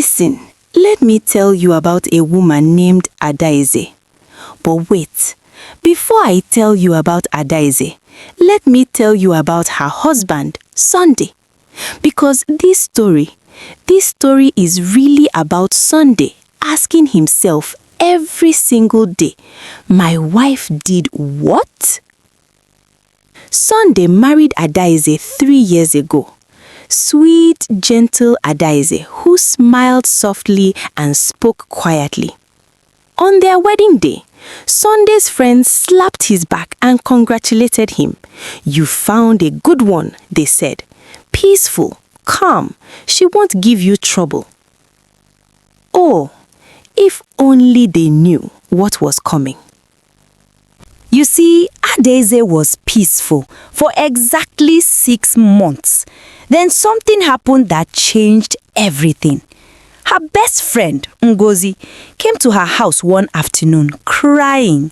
Listen, let me tell you about a woman named Adise. But wait, before I tell you about Adise, let me tell you about her husband, Sunday. Because this story is really about Sunday asking himself every single day, my wife did what? Sunday married Adise 3 years ago. Sweet, gentle Adise, who smiled softly and spoke quietly. On their wedding day, Sunday's friends slapped his back and congratulated him. You found a good one, they said. Peaceful, calm, she won't give you trouble. Oh, if only they knew what was coming. You see, Adise was peaceful for exactly 6 months. Then something happened that changed everything. Her best friend, Ngozi, came to her house one afternoon crying.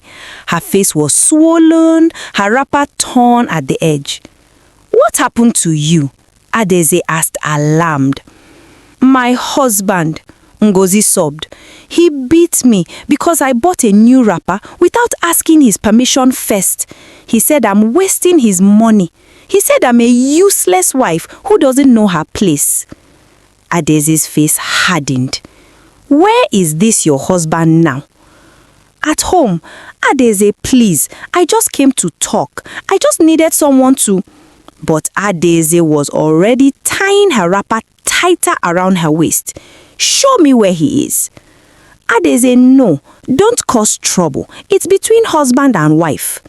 Her face was swollen, her wrapper torn at the edge. What happened to you? Adise asked, alarmed. My husband, Ngozi sobbed. He beat me because I bought a new wrapper without asking his permission first. He said I'm wasting his money. He said I'm a useless wife who doesn't know her place. Adise's face hardened. Where is this your husband now? At home. Adise, please. I just came to talk. I just needed someone to... But Adise was already tying her wrapper tighter around her waist. Show me where he is. Adise, no, don't cause trouble. It's between husband and wife.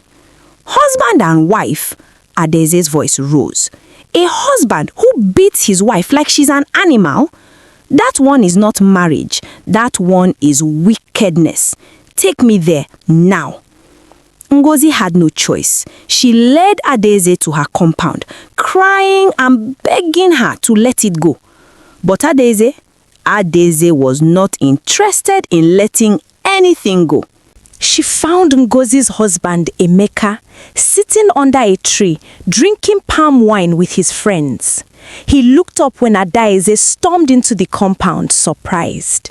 Husband and wife? Adise's voice rose. A husband who beats his wife like she's an animal? That one is not marriage. That one is wickedness. Take me there now. Ngozi had no choice. She led Adise to her compound, crying and begging her to let it go. But Adise was not interested in letting anything go. She found Ngozi's husband, Emeka, sitting under a tree, drinking palm wine with his friends. He looked up when Adise stormed into the compound, surprised.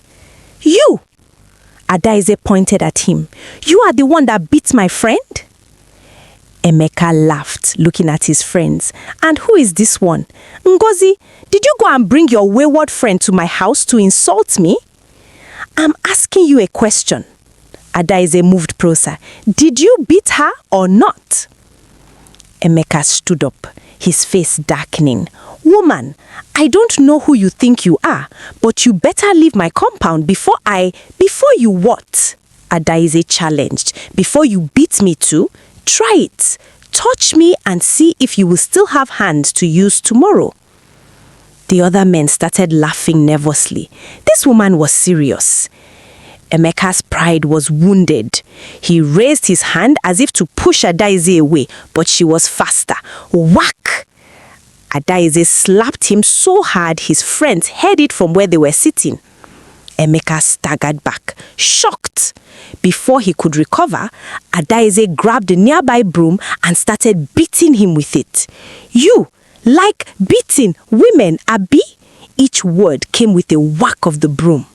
You! Adise pointed at him. You are the one that beat my friend? Emeka laughed, looking at his friends. And who is this one? Ngozi, did you go and bring your wayward friend to my house to insult me? I'm asking you a question. Adise moved closer. Did you beat her or not? Emeka stood up, his face darkening. Woman, I don't know who you think you are, but you better leave my compound before you what? Adise challenged. Before you beat me too? Try it. Touch me and see if you will still have hands to use tomorrow. The other men started laughing nervously. This woman was serious. Emeka's pride was wounded. He raised his hand as if to push Adise away, but she was faster. Whack! Adise slapped him so hard his friends heard it from where they were sitting. Emeka staggered back, shocked. Before he could recover, Adise grabbed a nearby broom and started beating him with it. You, like beating women, Abi? Each word came with a whack of the broom.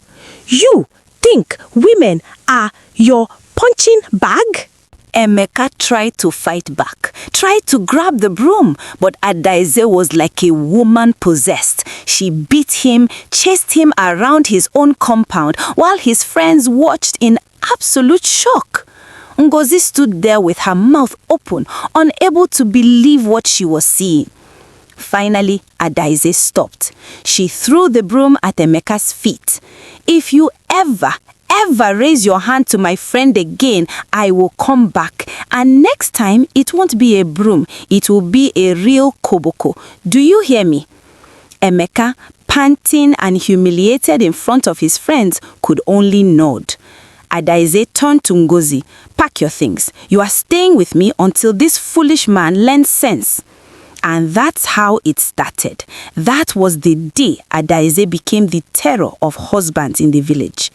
You think women are your punching bag? Emeka tried to fight back, tried to grab the broom, but Adise was like a woman possessed. She beat him, chased him around his own compound, while his friends watched in absolute shock. Ngozi stood there with her mouth open, unable to believe what she was seeing. Finally, Adise stopped. She threw the broom at Emeka's feet. If you ever raise your hand to my friend again, I will come back. And next time, it won't be a broom. It will be a real koboko. Do you hear me? Emeka, panting and humiliated in front of his friends, could only nod. Adise turned to Ngozi. Pack your things. You are staying with me until this foolish man learns sense. And that's how it started. That was the day Adise became the terror of husbands in the village.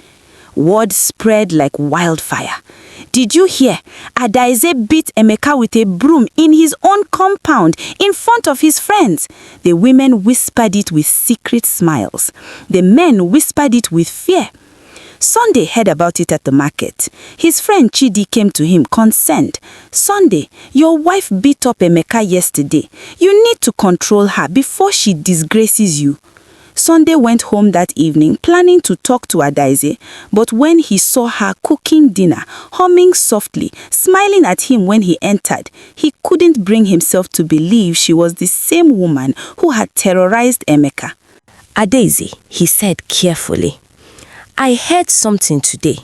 Word spread like wildfire. Did you hear? Adise beat Emeka with a broom in his own compound in front of his friends. The women whispered it with secret smiles. The men whispered it with fear. Sunday heard about it at the market. His friend Chidi came to him concerned. Sunday, your wife beat up Emeka yesterday. You need to control her before she disgraces you. Sunday went home that evening planning to talk to Adise, but when he saw her cooking dinner, humming softly, smiling at him when he entered, he couldn't bring himself to believe she was the same woman who had terrorized Emeka. Adise, he said carefully, I heard something today.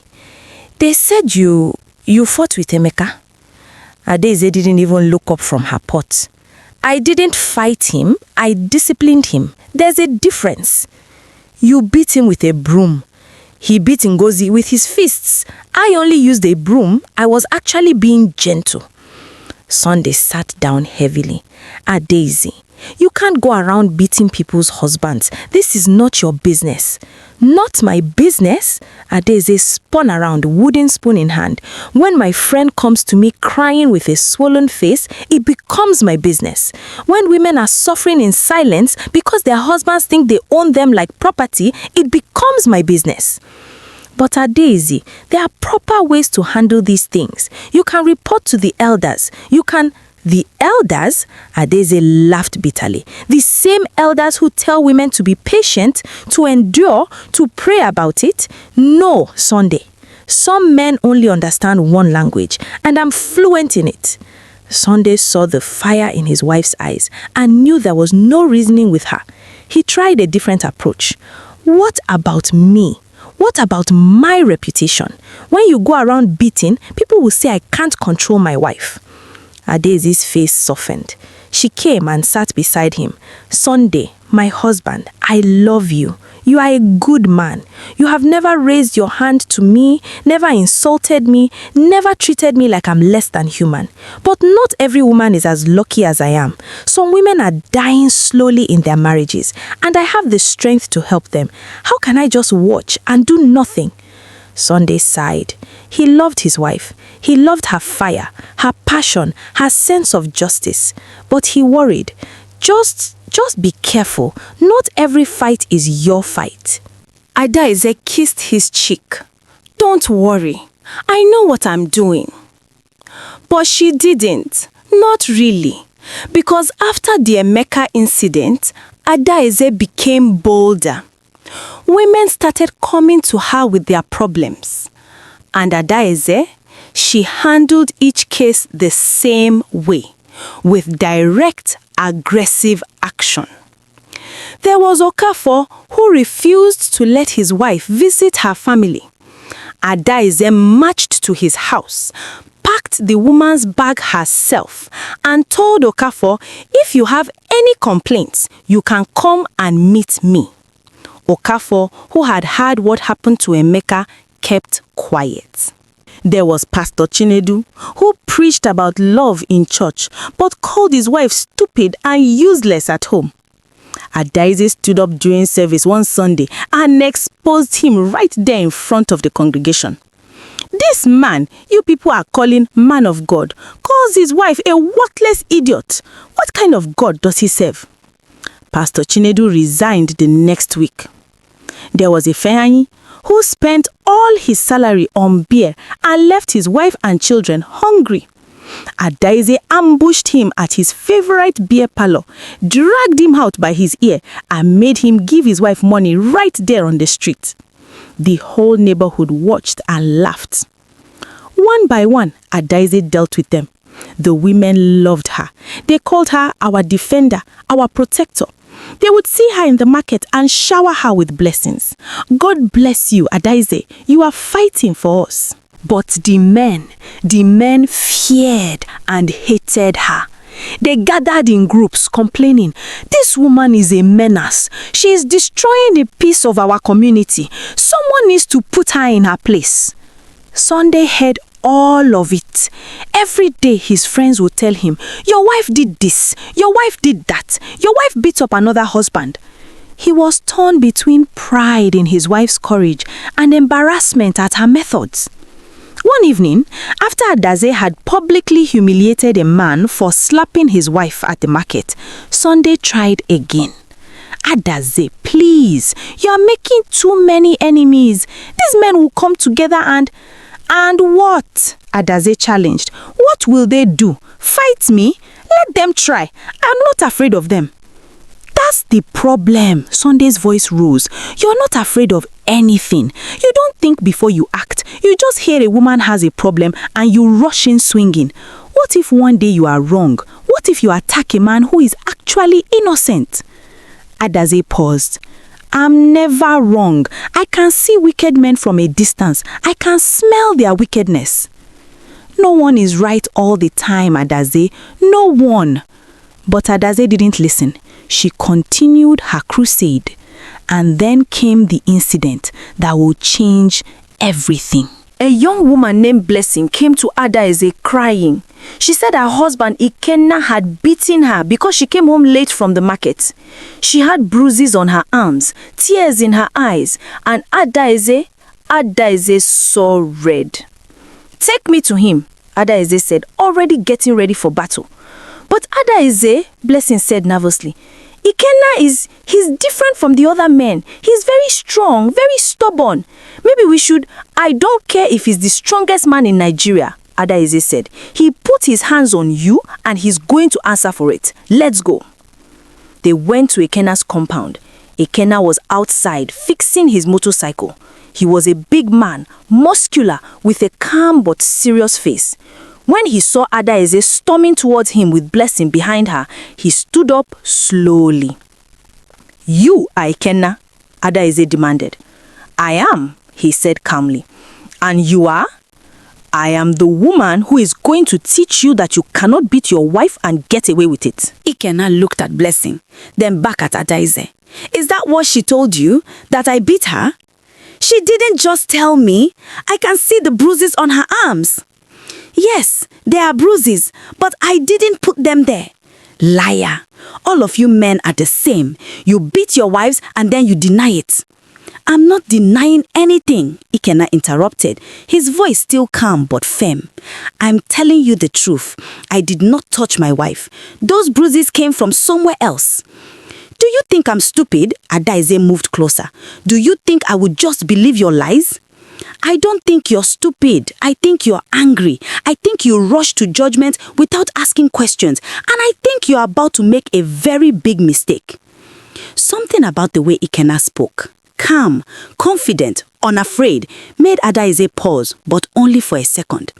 They said you fought with Emeka. Adise didn't even look up from her pot. I didn't fight him, I disciplined him. There's a difference. You beat him with a broom. He beat Ngozi with his fists. I only used a broom. I was actually being gentle. Sunday sat down heavily. Adise, you can't go around beating people's husbands. This is not your business. Not my business? Adise spun around, wooden spoon in hand. When my friend comes to me crying with a swollen face, it becomes my business. When women are suffering in silence because their husbands think they own them like property, it becomes my business. But Adise, there are proper ways to handle these things. You can report to the elders. The elders? Adise laughed bitterly. The same elders who tell women to be patient, to endure, to pray about it? No, Sunday. Some men only understand one language, and I'm fluent in it. Sunday saw the fire in his wife's eyes and knew there was no reasoning with her. He tried a different approach. What about me? What about my reputation? When you go around beating, people will say I can't control my wife. Adese's face softened. She came and sat beside him. Sunday, my husband, I love you. You are a good man. You have never raised your hand to me, never insulted me, never treated me like I'm less than human. But not every woman is as lucky as I am. Some women are dying slowly in their marriages, and I have the strength to help them. How can I just watch and do nothing? Sunday sighed. He loved his wife. He loved her fire, her passion, her sense of justice. But he worried. Just be careful. Not every fight is your fight. Adise kissed his cheek. Don't worry. I know what I'm doing. But she didn't. Not really. Because after the Emeka incident, Adise became bolder. Women started coming to her with their problems. And Adise, she handled each case the same way, with direct, aggressive action. There was Okafor who refused to let his wife visit her family. Adise marched to his house, packed the woman's bag herself, and told Okafor, if you have any complaints, you can come and meet me. Okafor, who had heard what happened to Emeka, kept quiet. There was Pastor Chinedu, who preached about love in church, but called his wife stupid and useless at home. Adise stood up during service one Sunday and exposed him right there in front of the congregation. This man you people are calling man of God calls his wife a worthless idiot. What kind of God does he serve? Pastor Chinedu resigned the next week. There was Ifeanyi, who spent all his salary on beer and left his wife and children hungry. Adise ambushed him at his favorite beer parlor, dragged him out by his ear, and made him give his wife money right there on the street. The whole neighborhood watched and laughed. One by one, Adise dealt with them. The women loved her. They called her our defender, our protector. They would see her in the market and shower her with blessings. God bless you, Adise. You are fighting for us. But the men feared and hated her. They gathered in groups complaining, this woman is a menace. She is destroying the peace of our community. Someone needs to put her in her place. Sunday heard all of it. Every day his friends would tell him, your wife did this, your wife did that, your wife beat up another husband. He was torn between pride in his wife's courage and embarrassment at her methods. One evening, after Adise had publicly humiliated a man for slapping his wife at the market, Sunday tried again. Adise, please, you are making too many enemies. These men will come together and what? Adise challenged. What will they do? Fight me? Let them try. I'm not afraid of them. That's the problem. Sunday's voice rose. You're not afraid of anything. You don't think before you act. You just hear a woman has a problem and you rush in swinging. What if one day you are wrong? What if you attack a man who is actually innocent? Adise paused. I'm never wrong. I can see wicked men from a distance. I can smell their wickedness. No one is right all the time, Adise. No one. But Adise didn't listen. She continued her crusade. And then came the incident that would change everything. A young woman named Blessing came to Adise crying. She said her husband Ikenna had beaten her because she came home late from the market. She had bruises on her arms, tears in her eyes, and Adise saw red. Take me to him, Adise said, already getting ready for battle. But Adise, Blessing said nervously, he's different from the other men. He's very strong, very stubborn. Maybe we should. I don't care if he's the strongest man in Nigeria, Adise said. He put his hands on you and he's going to answer for it. Let's go. They went to Ikenna's compound. Ikenna was outside fixing his motorcycle. He was a big man, muscular, with a calm but serious face. When he saw Adise storming towards him with Blessing behind her, he stood up slowly. You are Ikenna, Adise demanded. I am, he said calmly. And you are? I am the woman who is going to teach you that you cannot beat your wife and get away with it. Ikenna looked at Blessing, then back at Adise. Is that what she told you? That I beat her? She didn't just tell me. I can see the bruises on her arms. Yes, there are bruises, but I didn't put them there. Liar. All of you men are the same. You beat your wives and then you deny it. I'm not denying anything, Ikenna interrupted, his voice still calm but firm. I'm telling you the truth. I did not touch my wife. Those bruises came from somewhere else. Do you think I'm stupid? Adise moved closer. Do you think I would just believe your lies? I don't think you're stupid. I think you're angry. I think you rush to judgment without asking questions. And I think you're about to make a very big mistake. Something about the way Ikenna spoke, calm, confident, unafraid, made Adise pause, but only for a second.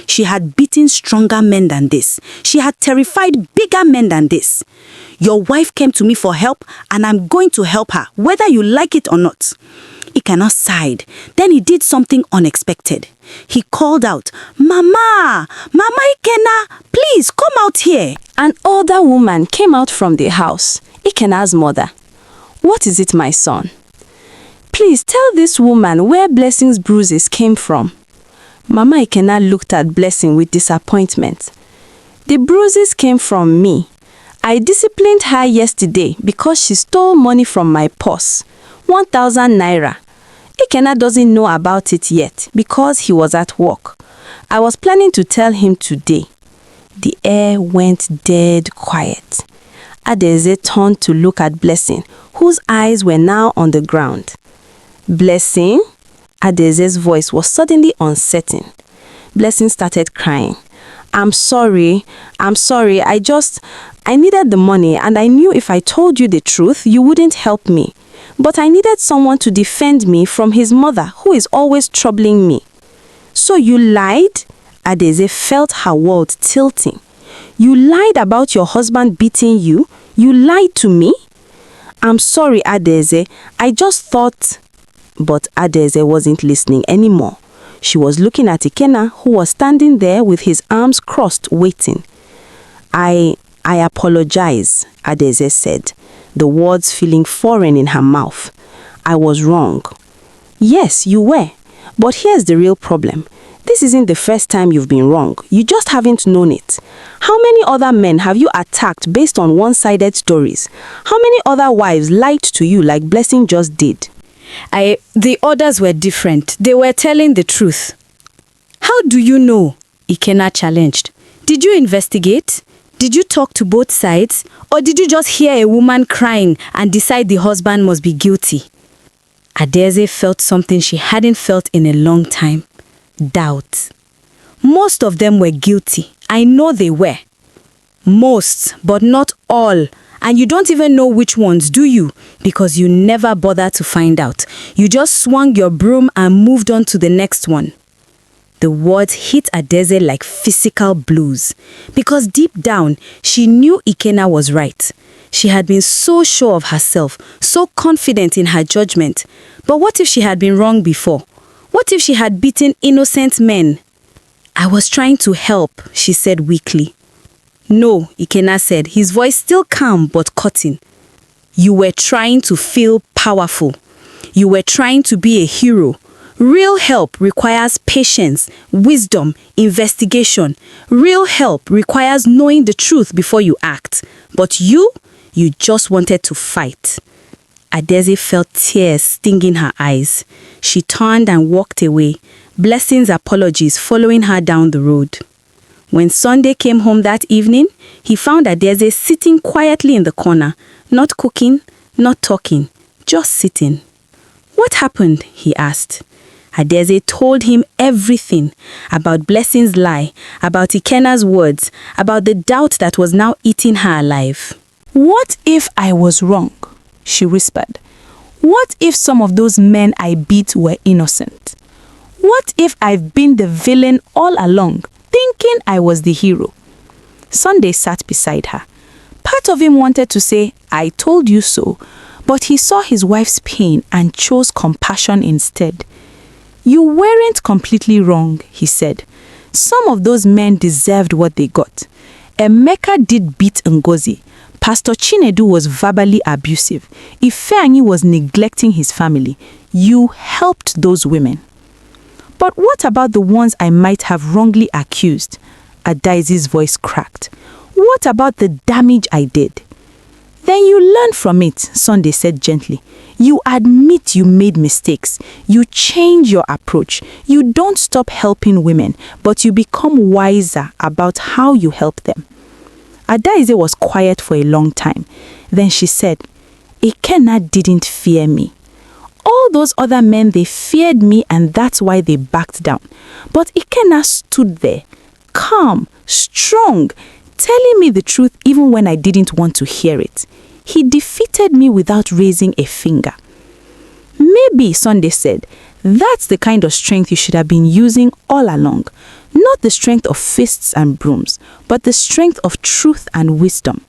She had beaten stronger men than this. She had terrified bigger men than this. Your wife came to me for help, and I'm going to help her, whether you like it or not. Ikenna sighed. Then he did something unexpected. He called out, Mama! Mama Ikenna, please come out here. An older woman came out from the house, Ikenna's mother. What is it, my son? Please tell this woman where Blessing's bruises came from. Mama Ikenna looked at Blessing with disappointment. The bruises came from me. I disciplined her yesterday because she stole money from my purse, 1,000 naira. Ikenna doesn't know about it yet because he was at work. I was planning to tell him today. The air went dead quiet. Adise turned to look at Blessing, whose eyes were now on the ground. Blessing? Adise's voice was suddenly uncertain. Blessing started crying. I'm sorry. I needed the money and I knew if I told you the truth, you wouldn't help me. But I needed someone to defend me from his mother, who is always troubling me. So you lied? Adise felt her world tilting. You lied about your husband beating you? You lied to me? I'm sorry, Adise. I just thought... But Adise wasn't listening anymore. She was looking at Ikenna, who was standing there with his arms crossed, waiting. I apologize, Adise said, the words feeling foreign in her mouth. I was wrong. Yes, you were. But here's the real problem. This isn't the first time you've been wrong. You just haven't known it. How many other men have you attacked based on one-sided stories? How many other wives lied to you like Blessing just did? The others were different. They were telling the truth. How do you know? Ikenna challenged. Did you investigate? Did you talk to both sides? Or did you just hear a woman crying and decide the husband must be guilty? Adise felt something she hadn't felt in a long time. Doubt. Most of them were guilty. I know they were. Most, but not all. And you don't even know which ones, do you? Because you never bothered to find out. You just swung your broom and moved on to the next one. The words hit Adise like physical blows. Because deep down, she knew Ikenna was right. She had been so sure of herself, so confident in her judgment. But what if she had been wrong before? What if she had beaten innocent men? I was trying to help, she said weakly. No, Ikenna said, his voice still calm but cutting. You were trying to feel powerful. You were trying to be a hero. Real help requires patience, wisdom, investigation. Real help requires knowing the truth before you act. But you just wanted to fight. Adise felt tears stinging her eyes. She turned and walked away, Blessing's apologies following her down the road. When Sunday came home that evening, he found Adise sitting quietly in the corner, not cooking, not talking, just sitting. What happened? He asked. Adise told him everything about Blessing's lie, about Ikenna's words, about the doubt that was now eating her alive. What if I was wrong? She whispered. What if some of those men I beat were innocent? What if I've been the villain all along, thinking I was the hero? Sunday sat beside her. Part of him wanted to say, I told you so, but he saw his wife's pain and chose compassion instead. You weren't completely wrong, he said. Some of those men deserved what they got. Emeka did beat Ngozi. Pastor Chinedu was verbally abusive. Ifeanyi was neglecting his family. You helped those women. But what about the ones I might have wrongly accused? Adise's voice cracked. What about the damage I did? Then you learn from it, Sunday said gently. You admit you made mistakes. You change your approach. You don't stop helping women, but you become wiser about how you help them. Adise was quiet for a long time. Then she said, Ikenna didn't fear me. All those other men, they feared me and that's why they backed down. But Ikenna stood there, calm, strong, telling me the truth even when I didn't want to hear it. He defeated me without raising a finger. Maybe, Sunday said, that's the kind of strength you should have been using all along. Not the strength of fists and brooms, but the strength of truth and wisdom.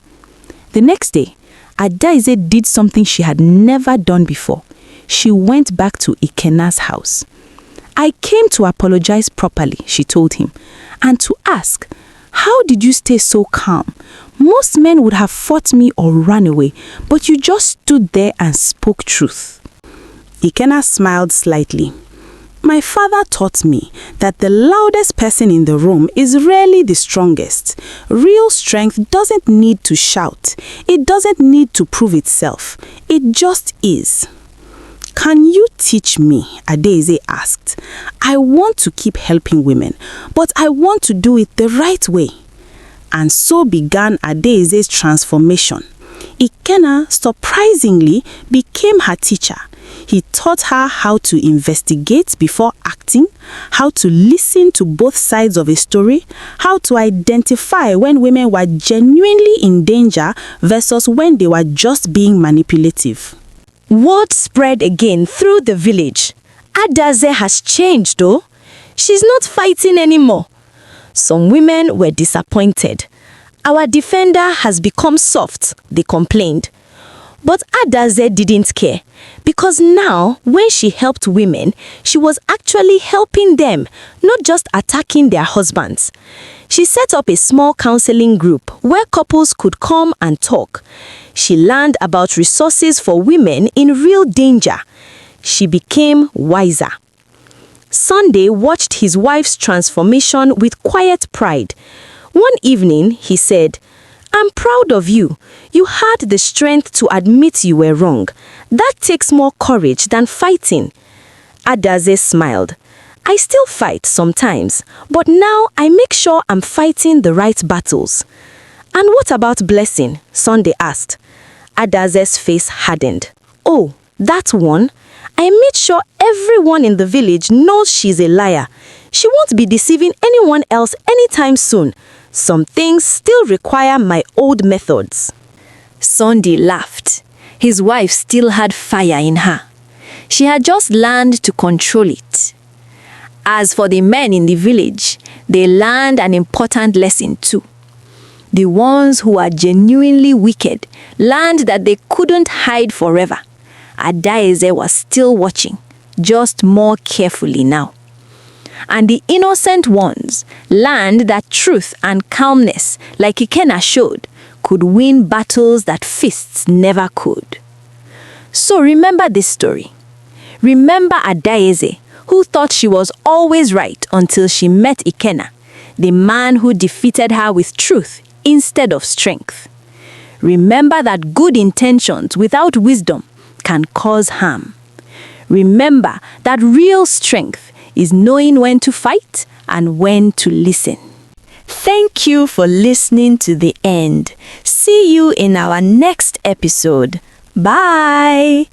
The next day, Adise did something she had never done before. She went back to Ikenna's house. I came to apologize properly, she told him, and to ask, how did you stay so calm? Most men would have fought me or run away, but you just stood there and spoke truth. Ikenna smiled slightly. My father taught me that the loudest person in the room is rarely the strongest. Real strength doesn't need to shout. It doesn't need to prove itself. It just is. Can you teach me? Adise asked. I want to keep helping women, but I want to do it the right way. And so began Adise's transformation. Ikenna surprisingly became her teacher. He taught her how to investigate before acting, how to listen to both sides of a story, how to identify when women were genuinely in danger versus when they were just being manipulative. Word spread again through the village. Adise has changed though. She's not fighting anymore. Some women were disappointed. Our defender has become soft, they complained. But Adise didn't care, because now, when she helped women, she was actually helping them, not just attacking their husbands. She set up a small counseling group where couples could come and talk. She learned about resources for women in real danger. She became wiser. Sunday watched his wife's transformation with quiet pride. One evening, he said, "I'm proud of you. You had the strength to admit you were wrong. That takes more courage than fighting." Adise smiled. "I still fight sometimes, but now I make sure I'm fighting the right battles." "And what about blessing?" Sunday asked. Adase's face hardened. "Oh, that one? I made sure everyone in the village knows she's a liar. She won't be deceiving anyone else anytime soon. Some things still require my old methods." Sunday laughed. His wife still had fire in her. She had just learned to control it. As for the men in the village, they learned an important lesson too. The ones who are genuinely wicked learned that they couldn't hide forever. Adise was still watching, just more carefully now. And the innocent ones learned that truth and calmness, like Ikenna showed, could win battles that fists never could. So remember this story. Remember Adise, who thought she was always right until she met Ikenna, the man who defeated her with truth instead of strength. Remember that good intentions without wisdom can cause harm. Remember that real strength is knowing when to fight and when to listen. Thank you for listening to the end. See you in our next episode. Bye!